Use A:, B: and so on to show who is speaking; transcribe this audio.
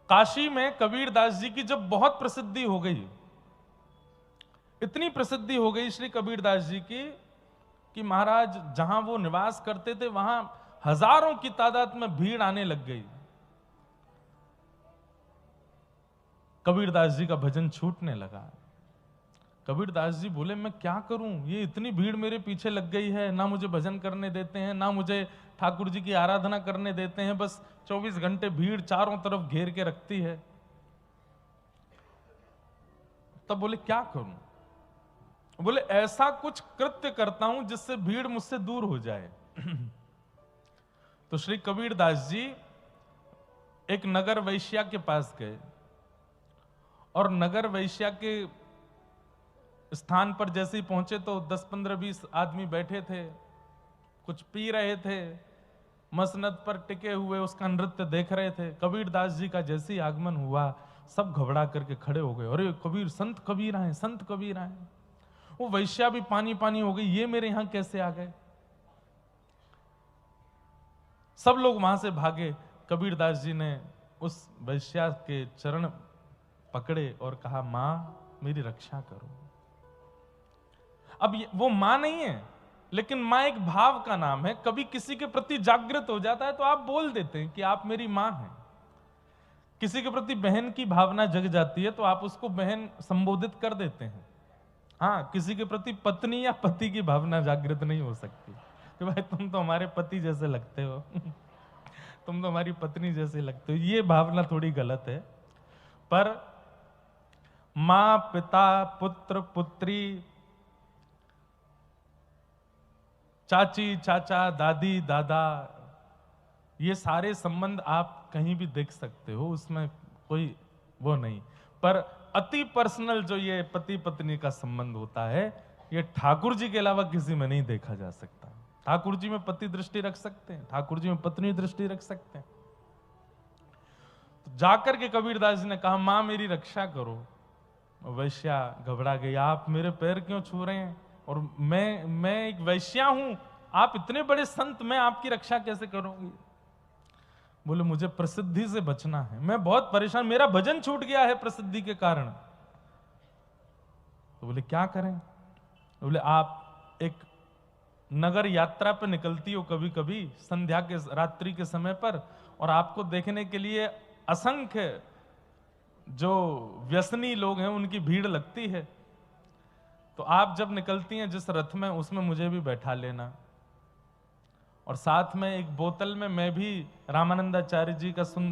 A: काशी में कबीरदास जी की जब बहुत प्रसिद्धि हो गई, इतनी प्रसिद्धि हो गई श्री कबीरदास जी की कि महाराज जहां वो निवास करते थे वहां हजारों की तादाद में भीड़ आने लग गई। कबीरदास जी का भजन छूटने लगा। कबीरदास जी बोले मैं क्या करूं, ये इतनी भीड़ मेरे पीछे लग गई है, ना मुझे भजन करने देते हैं, ना मुझे ठाकुर जी की आराधना करने देते हैं, बस 24 घंटे भीड़ चारों तरफ घेर के रखती है। तब बोले क्या करूं? बोले ऐसा कुछ कृत्य करता हूं जिससे भीड़ मुझसे दूर हो जाए। तो श्री कबीरदास जी एक नगर वैश्या के पास गए और नगर वैश्या के स्थान पर जैसे ही पहुंचे तो 10, 15, 20 आदमी बैठे थे, कुछ पी रहे थे, मसनद पर टिके हुए उसका नृत्य देख रहे थे। कबीरदास जी का जैसे ही आगमन हुआ सब घबरा करके खड़े हो गए, अरे कबीर, संत कबीर आए, संत कबीर आए। वो वैश्या भी पानी पानी हो गई, ये मेरे यहां कैसे आ गए? सब लोग वहां से भागे। कबीरदास जी ने उस वैश्या के चरण पकड़े और कहा, मां मेरी रक्षा करो। अब वो मां नहीं है, लेकिन मां एक भाव का नाम है। कभी किसी के प्रति जागृत हो जाता है तो आप बोल देते हैं कि आप मेरी मां हैं। किसी के प्रति बहन की भावना जग जाती है तो आप उसको बहन संबोधित कर देते हैं। हाँ, किसी के प्रति पत्नी या पति की भावना जागृत नहीं हो सकती कि भाई तुम तो हमारे पति जैसे लगते हो तुम तो हमारी पत्नी जैसे लगते हो। ये भावना थोड़ी गलत है। पर मां, पिता, पुत्र, पुत्री, चाची, चाचा, दादी, दादा, ये सारे संबंध आप कहीं भी देख सकते हो, उसमें कोई वो नहीं। पर अति पर्सनल जो ये पति पत्नी का संबंध होता है, ये ठाकुर जी के अलावा किसी में नहीं देखा जा सकता। ठाकुर जी में पति दृष्टि रख सकते हैं, ठाकुर जी में पत्नी दृष्टि रख सकते हैं। तो जाकर के कबीरदास जी ने कहा, मां मेरी रक्षा करो। वैश्या घबरा गई, आप मेरे पैर क्यों छू रहे हैं? और मैं एक वैश्या हूं, आप इतने बड़े संत, मैं आपकी रक्षा कैसे करूंगी? बोले मुझे प्रसिद्धि से बचना है, मैं बहुत परेशान, मेरा भजन छूट गया है प्रसिद्धि के कारण। तो बोले क्या करें? बोले आप एक नगर यात्रा पर निकलती हो कभी कभी संध्या के रात्रि के समय पर, और आपको देखने के लिए असंख्य जो व्यसनी लोग हैं उनकी भीड़ लगती है। तो आप जब निकलती हैं जिस रथ में, उसमें मुझे भी बैठा लेना, और साथ में एक बोतल में मैं भी रामानंदाचार्य जी का सुंदर